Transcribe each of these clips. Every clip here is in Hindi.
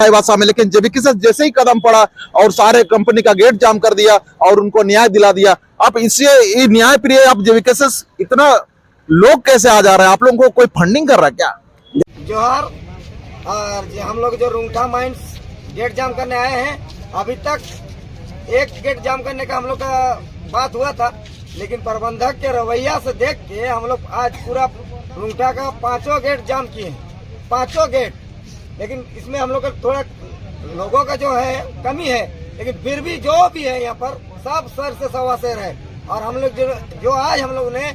भाषा में, लेकिन जेबीकेएस जैसे ही कदम पड़ा और सारे कंपनी का गेट जाम कर दिया और उनको न्याय दिला दिया। अब इससे न्याय प्रिय अब जेबीकेएस इतना लोग कैसे आ जा रहे हैं? आप लोगों को कोई फंडिंग कर रहा है क्या? जोहार। और हम लोग जो रुंगटा माइंस गेट जाम करने आए हैं, अभी तक एक गेट जाम करने का हम लोग का बात हुआ था, लेकिन प्रबंधक के रवैया से देख के हम लोग आज पूरा रुंगटा का 5 गेट जाम किए हैं, 5 गेट। लेकिन इसमें हम लोग का थोड़ा लोगों का जो है कमी है, लेकिन फिर भी जो भी है यहाँ पर सब सर से सवा शेर है। और हम लोग जो आज हम लोग ने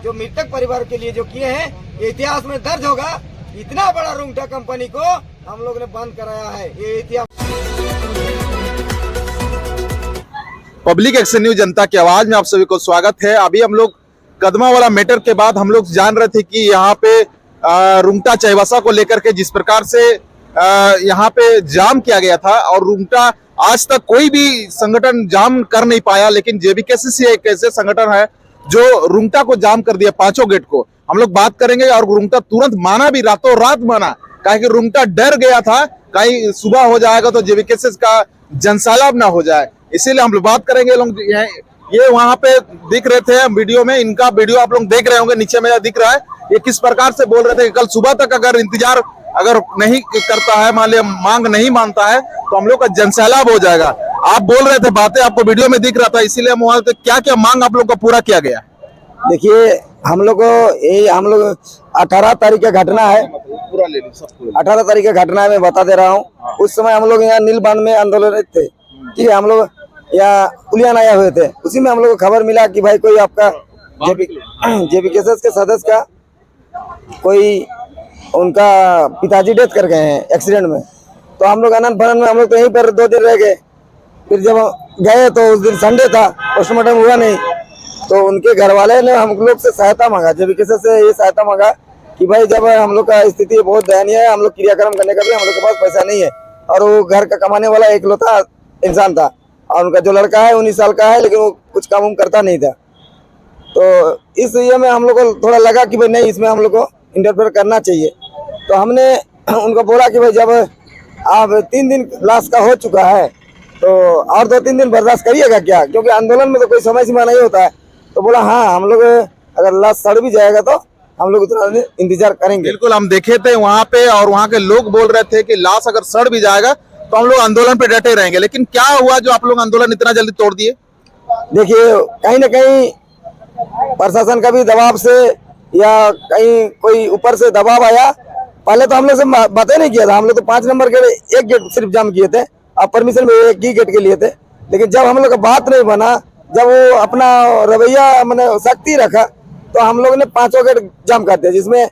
जो मृतक परिवार के लिए जो किए हैं, ये इतिहास में दर्ज होगा। इतना बड़ा रुंगटा कंपनी को हम लोग ने बंद कराया है, ये इतिहास। पब्लिक एक्शन न्यूज जनता की आवाज में आप सभी को स्वागत है। अभी हम लोग कदमा वाला मैटर के बाद हम लोग जान रहे थे कि यहाँ पे रुंगटा चाईबासा को लेकर के जिस प्रकार से यहाँ पे जाम किया गया था, और रुंगटा आज तक कोई भी संगठन जाम कर नहीं पाया, लेकिन जेबीकेएस एक ऐसे संगठन है जो रुंगटा को जाम कर दिया, 5 गेट को। हम लोग बात करेंगे और रुंगटा तुरंत माना भी, रातों रात माना, काहे कि रुंगटा डर गया था कहीं सुबह हो जाएगा तो जेबीकेएस का जनसैलाब ना हो जाए। इसीलिए हम लोग बात करेंगे। लोग ये वहां पे दिख रहे थे वीडियो में, इनका वीडियो आप लोग देख रहे होंगे, नीचे में दिख रहा है। ये किस प्रकार से बोल रहे थे कि कल सुबह तक अगर इंतजार अगर नहीं करता है, मान लिया मांग नहीं मानता है, तो हम लोग का जनसैलाब हो जाएगा। आप बोल रहे थे बातें, आपको वीडियो में दिख रहा था, इसीलिए हम वहां क्या क्या मांग आप लोग का पूरा किया गया? देखिए, हम लोग 18 तारीख का घटना है, पूरा ले लीजिए। 18 तारीख का घटना है, मैं बता दे रहा हूँ। उस समय हम लोग यहाँ नीलबान में आंदोलन थे, ठीक है। हम लोग यहाँ उलियान आए हुए थे, उसी में हम लोग को खबर मिला कि भाई कोई आपका जेबीकेएस के सदस्य का कोई उनका पिताजी डेथ कर गए हैं एक्सीडेंट में। तो हम लोग अनंत भवन में हम लोग तो यहीं पर 2 दिन रह गए। फिर जब गए तो उस दिन संडे था, पोस्टमार्टम हुआ नहीं, तो उनके घर वाले ने हम लोग से सहायता मांगा, जेबीकेएस से ये सहायता मांगा कि भाई जब हम लोग का स्थिति बहुत दयनीय है, हम लोग क्रियाक्रम करने का भी हम लोग के पास पैसा नहीं है, और वो घर का कमाने वाला एकलौता इंसान था, और उनका जो लड़का है 19 साल का है, लेकिन वो कुछ काम उम करता नहीं था। तो इस ये में हम लोग को थोड़ा लगा कि भाई नहीं, इसमें हम लोग को इंटरफेयर करना चाहिए। तो हमने उनको बोला कि भाई जब आप 3 दिन लाश का हो चुका है, तो और 2-3 दिन बर्दाश्त करिएगा क्या, क्योंकि आंदोलन में तो कोई समय सीमा नहीं होता है। तो बोला हाँ, हम लोग अगर लाश सड़ भी जाएगा तो हम लोग उतना इंतजार करेंगे। बिल्कुल, हम देखे थे वहाँ पे, और वहाँ के लोग बोल रहे थे कि लाश अगर सड़ भी जाएगा तो हम लोग आंदोलन पे डटे रहेंगे। लेकिन क्या हुआ जो आप लोग आंदोलन इतना जल्दी तोड़ दिए? देखिए, कहीं ना कहीं प्रशासन का भी दबाव से, या कहीं कोई ऊपर से दबाव आया। पहले तो हम लोग से बातें नहीं किया था, हम लोग तो 5 नंबर के एक गेट सिर्फ जाम किए थे, और परमिशन में एक ही गेट के लिए थे। लेकिन जब हम लोग का बात नहीं बना, जब वो अपना रवैया मैंने सख्ती रखा, तो हम लोग ने 5 गेट जाम कर दिया, जिसमें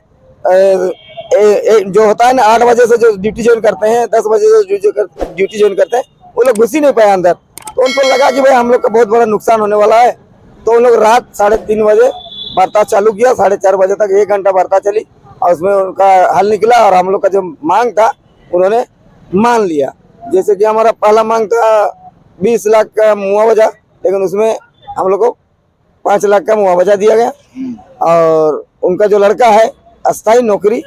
जो होता है ना 8 बजे से जो ड्यूटी ज्वाइन करते हैं, 10 बजे से ड्यूटी ज्वाइन करते हैं, वो लोग घुस ही नहीं पाए अंदर। तो उनको लगा कि भाई हम लोग का बहुत बड़ा नुकसान होने वाला है। तो उन लोग रात 3:30 बजे वार्ता चालू किया, 4:30 बजे तक 1 घंटा वार्ता चली, और उसमें उनका हल निकला, और हम लोग का जो मांग था उन्होंने मान लिया। जैसे कि हमारा पहला मांग था 20 लाख का मुआवजा, लेकिन उसमें हम लोग को 5 लाख का मुआवजा दिया गया। और उनका जो लड़का है, अस्थायी नौकरी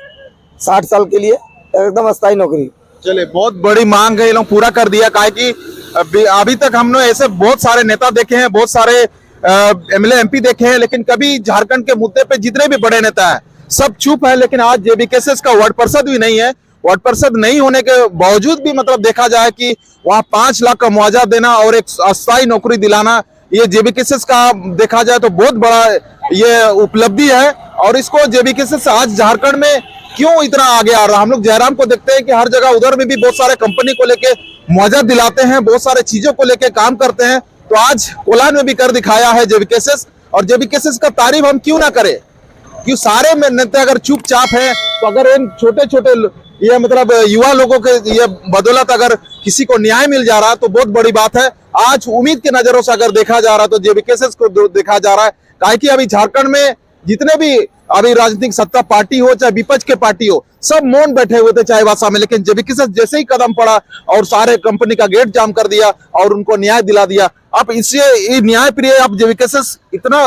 60 साल के लिए, एकदम अस्थायी नौकरी। चले, बहुत बड़ी मांग है, ये लोग पूरा कर दिया। काहे कि अभी तक हमने ऐसे बहुत सारे नेता देखे हैं, बहुत सारे एमएलए एमपी देखे हैं, लेकिन कभी झारखंड के मुद्दे पे जितने भी बड़े नेता है सब चुप है। लेकिन आज जेबीकेएस का वार्ड पार्षद भी नहीं है। वार्ड पार्षद नहीं होने के बावजूद भी मतलब देखा जाए कि वहाँ 5 लाख का मुआवजा देना और एक अस्थायी नौकरी दिलाना, ये जेबीकेएस का देखा जाए तो बहुत बड़ा ये उपलब्धि है। और इसको जेबीकेएस आज झारखंड में क्यों इतना आगे आ रहा है? हम लोग जयराम को देखते हैं कि हर जगह उधर में भी बहुत सारे कंपनी को लेके मुआवजा दिलाते हैं, बहुत सारे चीजों को लेके काम करते हैं। तो आज कोलान में भी कर दिखाया है जेबीकेएस, और जेबीकेएस का तारीफ हम क्यों ना करें? क्यों सारे में नेता अगर चुपचाप है, तो अगर इन छोटे छोटे ये मतलब युवा लोगों के ये बदौलत अगर किसी को न्याय मिल जा रहा है तो बहुत बड़ी बात है। आज उम्मीद के नजरों से अगर देखा जा रहा है तो जेबीकेएस को देखा जा रहा है। काहे कि अभी झारखंड में जितने भी अभी राजनीतिक सत्ता पार्टी हो चाहे विपक्ष के पार्टी हो, सब मौन बैठे हुए थे चाईबासा में, लेकिन जेबीकेएस जैसे ही कदम पड़ा और सारे कंपनी का गेट जाम कर दिया और उनको न्याय दिला दिया। अब इससे न्याय प्रिय अब जेबीकेएस इतना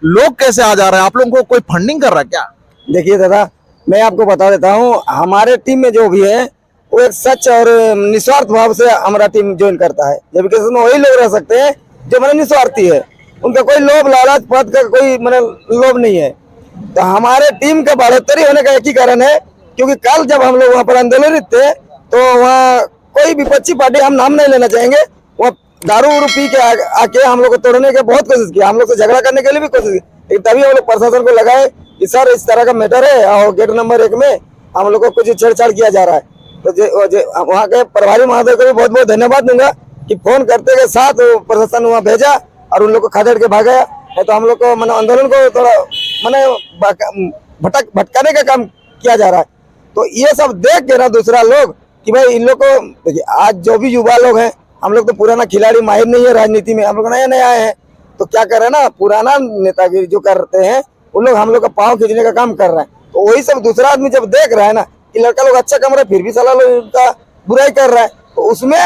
लोग कैसे आ जा रहे हैं? आप लोगों को कोई फंडिंग कर रहा है क्या? देखिए दादा, मैं आपको बता देता हूँ, हमारे टीम में जो भी है वो एक सच और निस्वार्थ भाव से हमारा टीम ज्वाइन करता है। जब कि इसमें वही लोग रह सकते हैं जो मैंने निस्वार्थी है, उनका कोई लोभ लालच पद का कोई मैंने लोभ नहीं है। तो हमारे टीम का बढ़ोतरी होने का एक ही कारण है, क्योंकि कल जब हम लोग वहाँ पर आंदोलित थे तो वहाँ कोई विपक्षी पार्टी, हम नाम नहीं लेना चाहेंगे, वो दारू उरू पी के आके हम लोग को तोड़ने की बहुत कोशिश की, हम लोग से झगड़ा करने के लिए भी कोशिश की, लेकिन तभी हम लोग प्रशासन को लगाए कि सर इस तरह का मैटर है और गेट नंबर 1 में हम लोग को कुछ छेड़छाड़ किया जा रहा है। तो वहाँ के प्रभारी महोदय को भी बहुत बहुत धन्यवाद दूंगा कि फोन करते के साथ प्रशासन वहाँ भेजा और उन लोग को खदेड़ के भागा। नहीं तो हम लोग को मैंने आंदोलन को थोड़ा मैंने भटकाने का काम किया जा रहा है। तो ये सब देख के ना दूसरा लोग कि भाई इन लोग को देखिए, आज जो भी युवा लोग हैं, हम लोग तो पुराना खिलाड़ी माहिर नहीं है राजनीति में, हम लोग नए नए आए हैं, तो क्या कर रहे हैं ना, पुराना नेतागिरी जो करते हैं उन लोग हम लोग का पाँव खींचने का काम कर रहे हैं। तो वही सब दूसरा आदमी जब देख रहा है ना कि लड़का लोग अच्छा कम रहा है फिर भी साला लोग उनका बुराई कर रहा है, तो उसमें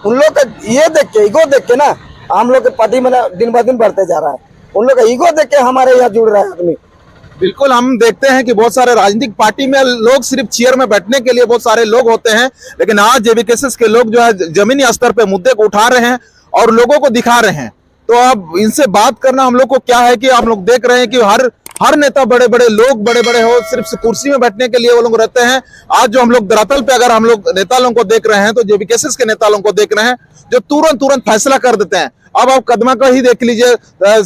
उन लोग का ये देख के, ईगो देख के ना हम लोग के पार्टी में दिन ब दिन बढ़ते जा रहा है। उन लोग का ईगो देख के हमारे यहाँ जुड़ रहा है आदमी। बिल्कुल, हम देखते हैं कि बहुत सारे राजनीतिक पार्टी में लोग सिर्फ चेयर में बैठने के लिए बहुत सारे लोग होते हैं, लेकिन आज जेबीकेएसएस के लोग जो है जमीनी स्तर पे मुद्दे को उठा रहे हैं और लोगों को दिखा रहे हैं। तो अब इनसे बात करना हम लोग को क्या है कि आप लोग देख रहे हैं कि हर नेता बड़े बड़े लोग बड़े बड़े हो, सिर्फ कुर्सी में बैठने के लिए वो लोग रहते हैं। आज जो हम लोग धरातल पे अगर हम लोग नेता लोगों को देख रहे हैं तो जेबीकेएसएस के नेता लोगों को देख रहे हैं जो तुरंत फैसला कर देते हैं। अब आप कदमा का ही देख लीजिए,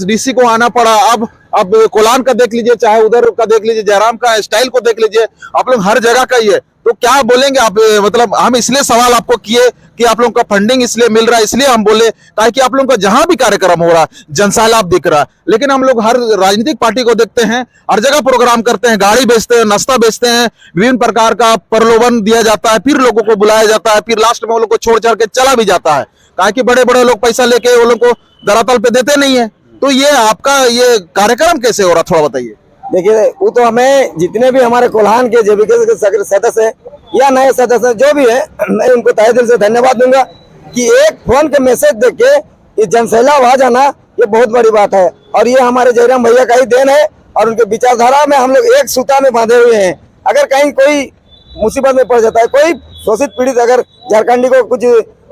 डीसी को आना पड़ा, अब कोलान का देख लीजिए, चाहे उधर का देख लीजिए, जयराम का स्टाइल को देख लीजिए, आप लोग हर जगह का ही है। तो क्या बोलेंगे आप, मतलब हम इसलिए सवाल आपको किए कि आप लोगों का फंडिंग इसलिए मिल रहा है, इसलिए हम बोले ताकि आप लोगों का जहां भी कार्यक्रम हो रहा है जनसैलाब दिख रहा है। लेकिन हम लोग हर राजनीतिक पार्टी को देखते हैं, हर जगह प्रोग्राम करते हैं, गाड़ी बेचते हैं, नाश्ता बेचते हैं, विभिन्न प्रकार का प्रलोभन दिया जाता है, फिर लोगों को बुलाया जाता है, फिर लास्ट में वो लोग को छोड़ छाड़ के चला भी जाता है, ताकि बड़े बड़े लोग पैसा लेके वो लोग को धरातल पे देते नहीं है। तो ये आपका ये कार्यक्रम कैसे हो रहा, थोड़ा बताइए। देखिए, वो तो हमें जितने भी हमारे कोल्हान के जेबीकेएस के सदस्य है या नए सदस्य जो भी है, मैं उनको तहे दिल से धन्यवाद दूंगा कि एक फोन के मैसेज देख के ये जनसैलाब आ जाना, ये बहुत बड़ी बात है। और ये हमारे जयराम भैया का ही देन है और उनके विचारधारा में हम लोग एक सूता में बांधे हुए हैं। अगर कहीं कोई मुसीबत में पड़ जाता है, कोई शोषित पीड़ित अगर झारखंडी को कुछ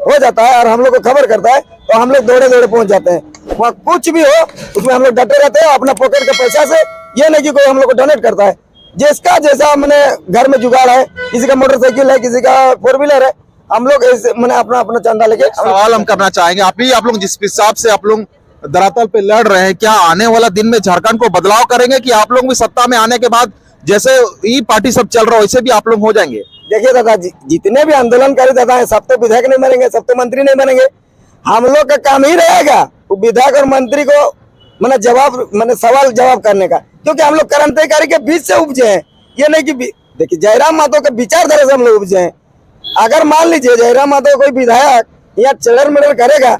हो जाता है और हम लोग को खबर करता है, तो हम लोग दौड़े दौड़े पहुंच जाते हैं। वहाँ कुछ भी हो उसमें हम लोग डटे रहते हैं अपना पॉकेट के पैसा से। ये नहीं कि कोई हम लोग को डोनेट करता है, जिसका जैसा मैंने घर में जुगाड़ है, किसी का मोटरसाइकिल है, किसी का 4 व्हीलर है, हम लोग मैंने अपना चंदा लेके सवाल हम करना चाहेंगे। आप लोग जिस हिसाब से आप लोग धरातल पे लड़ रहे हैं, क्या आने वाला दिन में झारखंड को बदलाव करेंगे कि आप लोग भी सत्ता में आने के बाद जैसे ये पार्टी सब चल रहा है वैसे भी आप लोग हो जाएंगे? देखिए दादा, जितने भी आंदोलनकारी दादा है सब तो विधायक नहीं बनेंगे, सब तो मंत्री नहीं बनेंगे। हम लोग का काम ही रहेगा विधायक और मंत्री को मैंने सवाल जवाब करने का, क्योंकि हम लोग क्रांतिकारी के बीच से उपजे हैं। ये नहीं कि देखिए जयराम महतो के विचारधारा से हम लोग उपजे हैं। अगर मान लीजिए जयराम महतो कोई विधायक या चलर मिलर करेगा,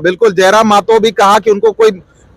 बिल्कुल जयराम महतो भी कहा कि उनको कोई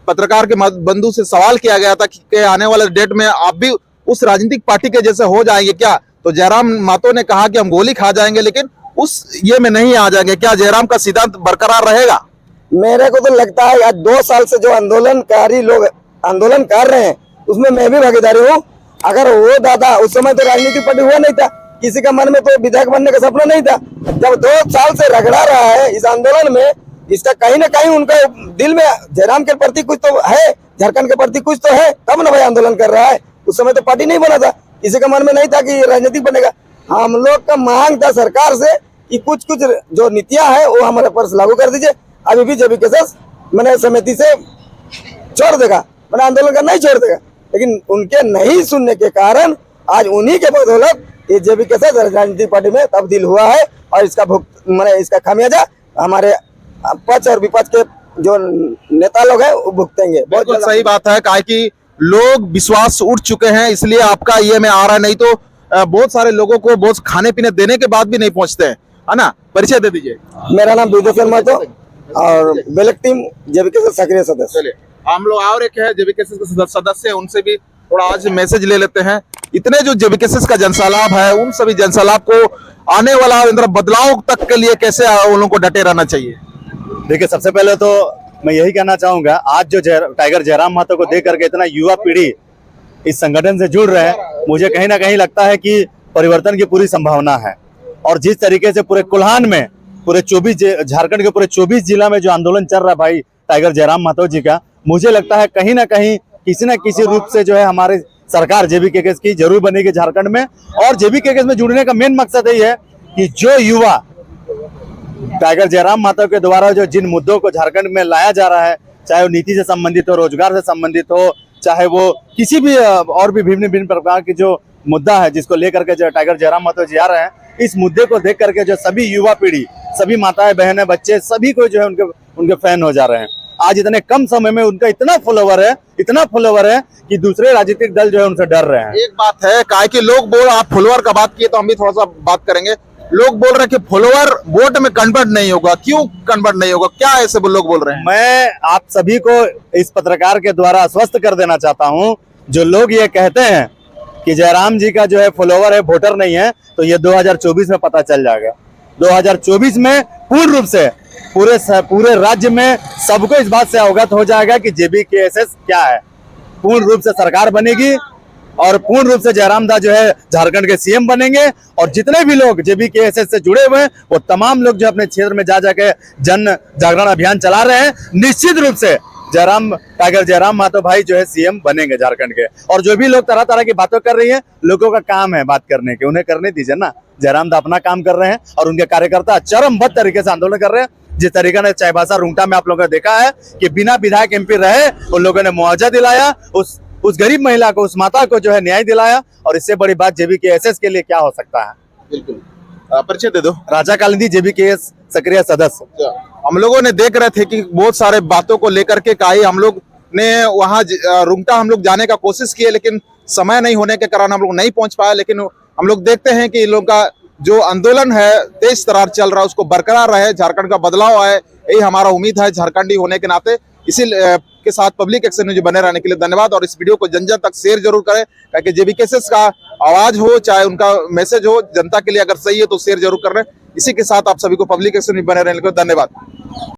पत्रकार के बंधु से सवाल किया गया था कि आने वाले डेट में आप भी उस राजनीतिक पार्टी के जैसे हो जाएंगे क्या, तो जयराम महतो ने कहा कि हम गोली खा जाएंगे लेकिन उस ये में नहीं आ जाएंगे। क्या जयराम का सिद्धांत बरकरार रहेगा? मेरे को तो लगता है आज 2 साल से जो आंदोलनकारी लोग आंदोलन कर रहे हैं उसमें मैं भी भागीदारी हूँ। अगर वो दादा उस समय तो राजनीतिक पार्टी हुआ नहीं था, किसी का मन में तो विधायक बनने का सपना नहीं था। जब 2 साल से रगड़ा रहा है इस आंदोलन में, इसका कहीं ना कहीं उनका दिल में जयराम के प्रति कुछ तो है, झारखंड के प्रति कुछ तो है, तब ना भाई आंदोलन कर रहा है। उस समय तो पार्टी नहीं बना था, किसी का मन में नहीं था कि राजनीतिक बनेगा। हम लोग का मांग था सरकार से कि कुछ जो नीतियां है वो हमारे पर लागू कर दीजिए। अभी भी जेबीकेएस मैंने समिति से छोड़ देगा, मैंने आंदोलन का नहीं छोड़ देगा, लेकिन उनके नहीं सुनने के कारण आज उन्हीं के बदौलत ये जेबीकेएस राजनीतिक पार्टी में तब्दील हुआ है और इसका खामियाजा हमारे पक्ष और विपक्ष के जो नेता लोग हैं वो भुगतेंगे। बहुत सही बात है, काहे कि लोग विश्वास उठ चुके हैं, इसलिए आपका ये में आ रहा है, नहीं तो बहुत सारे लोगों को बहुत खाने पीने देने के बाद भी नहीं पहुंचते हैं, है ना। परिचय दे दीजिए। मेरा नाम विद्युत शर्मा तो और बेलक टीम जेबीकेएस सक्रिय सदस्य। चलिए हम लोग और एक है जेबीकेएस के सदस्य, उनसे भी थोड़ा आज मैसेज ले लेते हैं। इतने जो जेबीकेएस का जनसैलाब है, उन सभी जनसैलाब को आने वाला बदलाव तक के लिए कैसे उन लोगों को डटे रहना चाहिए? देखिए, सबसे पहले तो मैं यही कहना चाहूंगा, आज जो टाइगर जयराम महतो को देख करके इतना युवा पीढ़ी इस संगठन से जुड़ रहे हैं, मुझे कहीं ना कहीं लगता है कि परिवर्तन की पूरी संभावना है। और जिस तरीके से पूरे कोल्हान में पूरे 24 झारखंड के पूरे 24 जिला में जो आंदोलन चल रहा है भाई टाइगर जयराम महतो जी का, मुझे लगता है कहीं ना कहीं किसी न किसी रूप से जो है हमारी सरकार जेबीकेएस की जरूर बनेगी झारखंड में। और जेबीकेएस में जुड़ने का मेन मकसद यही है कि जो युवा टाइगर जयराम महतो के द्वारा जो जिन मुद्दों को झारखंड में लाया जा रहा है, चाहे वो नीति से संबंधित हो, रोजगार से संबंधित हो, चाहे वो किसी भी और भी भिन्न भिन्न प्रकार की जो मुद्दा है जिसको लेकर के जो टाइगर जयराम महतो जी आ रहे हैं, इस मुद्दे को देख करके जो सभी युवा पीढ़ी, सभी माताएं बहनें बच्चे सभी को जो है उनके फैन हो जा रहे हैं। आज इतने कम समय में उनका इतना फॉलोवर है कि दूसरे राजनीतिक दल जो है उनसे डर रहे हैं। एक बात है काहे कि लोग बोल, आप फॉलोअर का बात किए तो हम भी थोड़ा सा बात करेंगे। लोग बोल रहे हैं कि फॉलोअर वोट में कन्वर्ट नहीं होगा, क्यों कन्वर्ट नहीं होगा, क्या ऐसे लोग बोल रहे हैं? मैं आप सभी को इस पत्रकार के द्वारा आश्वस्त कर देना चाहता हूं, जो लोग ये कहते हैं कि जयराम जी का जो है फॉलोवर है, वोटर नहीं है, तो ये 2024 में पता चल जाएगा। 2024 में पूर्ण रूप से पूरे राज्य में सबको इस बात से अवगत हो जाएगा कि जेबीकेएस क्या है। पूर्ण रूप से सरकार बनेगी और पूर्ण रूप से जयराम दा जो है झारखंड के सीएम बनेंगे। और जितने भी लोग जेबीकेएस से जुड़े हुए हैं वो तमाम लोग जो अपने क्षेत्र में जा जाके जन जागरण अभियान चला रहे हैं, निश्चित रूप से टाइगर जयराम महतो भाई जो है सीएम बनेंगे झारखंड के। और जो भी लोग तरह तरह की बातें कर रही है, लोगों का काम है बात करने के, उन्हें करने दीजिए ना। जयराम दा अपना काम कर रहे हैं और उनके कार्यकर्ता चरमबद्ध तरीके से आंदोलन कर रहे हैं। जिस तरीके ने चाईबासा रुंगटा में आप लोगों ने देखा है कि बिना विधायक एमपी रहे उन लोगों ने मुआवजा दिलाया, उस गरीब महिला को, उस माता को जो है न्याय दिलाया। और इससे बड़ी बात जेबीकेएस के लिए क्या हो सकता है? बिल्कुल, परिचय दे दो। राजा कालिंदी, जेबीकेएस सक्रिय सदस्य। हम लोगों ने देख रहे थे कि बहुत सारे बातों को लेकर के काई हम लोग ने वहाँ रुंगटा हम लोग जाने का कोशिश किए, लेकिन समय नहीं होने के कारण हम लोग नहीं पहुंच पाए। लेकिन हम लोग देखते हैं कि इन लोगों का जो आंदोलन है तेज तरार चल रहा है, उसको बरकरार रहे, झारखंड का बदलाव आए, यही हमारा उम्मीद है झारखंडी होने के नाते। इसी के साथ पब्लिक एक्शन न्यूज़ बने रहने के लिए धन्यवाद। और इस वीडियो को जन जन तक शेयर जरूर करें, ताकि जेबीकेएस का आवाज हो, चाहे उनका मैसेज हो, जनता के लिए अगर सही है तो शेयर जरूर कर रहे हैं। इसी के साथ आप सभी को पब्लिक एक्शन न्यूज़ बने रहने के लिए धन्यवाद।